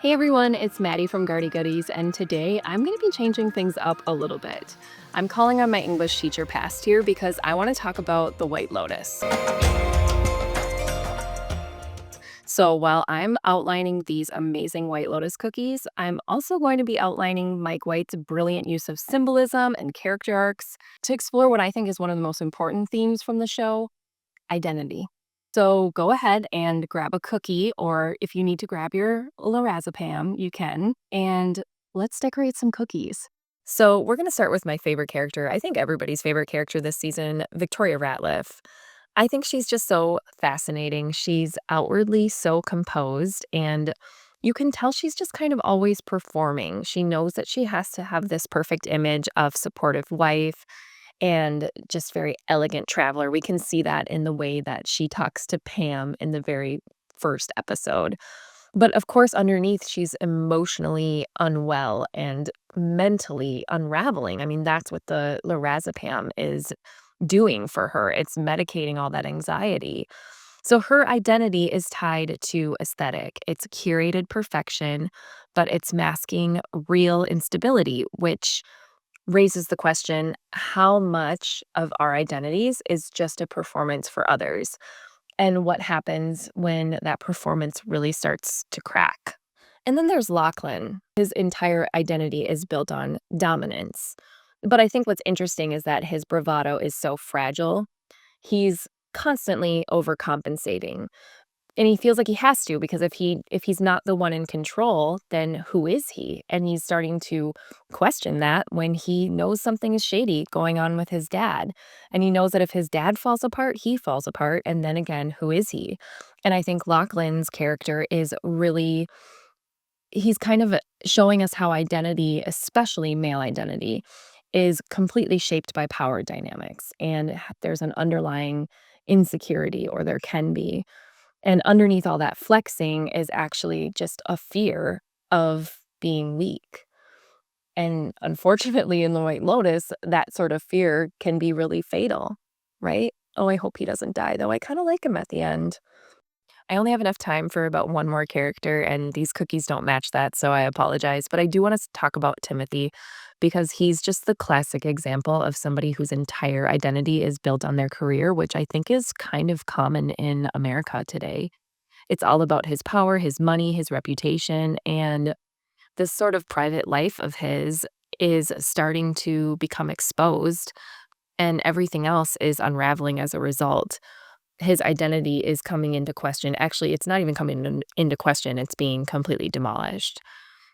Hey everyone, it's Maddie from Gardy Goodies, and today I'm going to be changing things up a little bit. I'm calling on my English teacher past here because I want to talk about the White Lotus. So while I'm outlining these amazing White Lotus cookies, I'm also going to be outlining Mike White's brilliant use of symbolism and character arcs to explore what I think is one of the most important themes from the show: identity. So go ahead and grab a cookie, or if you need to grab your lorazepam, you can, and let's decorate some cookies. So we're going to start with my favorite character. I think everybody's favorite character this season, Victoria Ratliff. I think she's just so fascinating. She's outwardly so composed, and you can tell she's just kind of always performing. She knows that she has to have this perfect image of supportive wife and just very elegant traveler. We can see that in the way that she talks to Pam in the very first episode. But of course, underneath, she's emotionally unwell and mentally unraveling. I mean, that's what the lorazepam is doing for her. It's medicating all that anxiety. So her identity is tied to aesthetic. It's curated perfection, but it's masking real instability, which raises the question, how much of our identities is just a performance for others? And what happens when that performance really starts to crack? And then there's Lachlan. His entire identity is built on dominance. But I think what's interesting is that his bravado is so fragile. He's constantly overcompensating. And he feels like he has to, because if he's not the one in control, then who is he? And he's starting to question that when he knows something is shady going on with his dad. And he knows that if his dad falls apart, he falls apart. And then again, who is he? And I think Lachlan's character is really, he's kind of showing us how identity, especially male identity, is completely shaped by power dynamics. And there's an underlying insecurity, or there can be. And underneath all that flexing is actually just a fear of being weak. And unfortunately, in the White Lotus, that sort of fear can be really fatal, right? Oh, I hope he doesn't die, though I kind of like him at the end. I only have enough time for about one more character, and these cookies don't match that, so I apologize. But I do want to talk about Timothy, because he's just the classic example of somebody whose entire identity is built on their career, which I think is kind of common in America today. It's all about his power, his money, his reputation, and this sort of private life of his is starting to become exposed, and everything else is unraveling as a result. His identity is coming into question. Actually, it's not even coming into question, it's being completely demolished.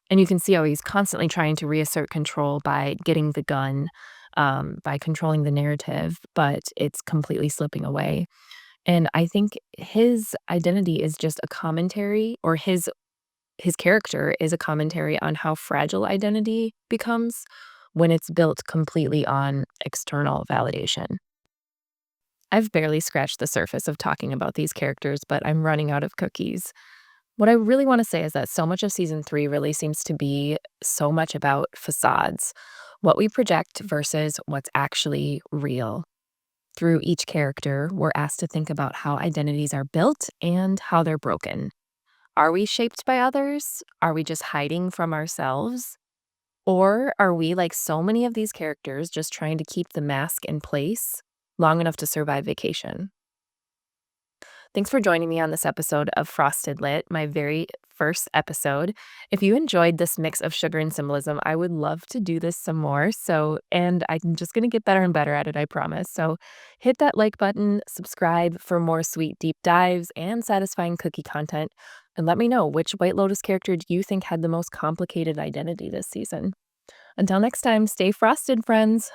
And you can see how he's constantly trying to reassert control by getting the gun, by controlling the narrative, but it's completely slipping away. And I think his identity is just a commentary, or his character is a commentary on how fragile identity becomes when it's built completely on external validation. I've barely scratched the surface of talking about these characters, but I'm running out of cookies. What I really want to say is that so much of season 3 really seems to be so much about facades, what we project versus what's actually real. Through each character, we're asked to think about how identities are built and how they're broken. Are we shaped by others? Are we just hiding from ourselves? Or are we, like so many of these characters, just trying to keep the mask in place long enough to survive vacation? Thanks for joining me on this episode of Frosted Lit, my very first episode. If you enjoyed this mix of sugar and symbolism, I would love to do this some more. And I'm just going to get better and better at it, I promise. So hit that like button, subscribe for more sweet deep dives and satisfying cookie content, and let me know, which White Lotus character do you think had the most complicated identity this season? Until next time, stay frosted, friends.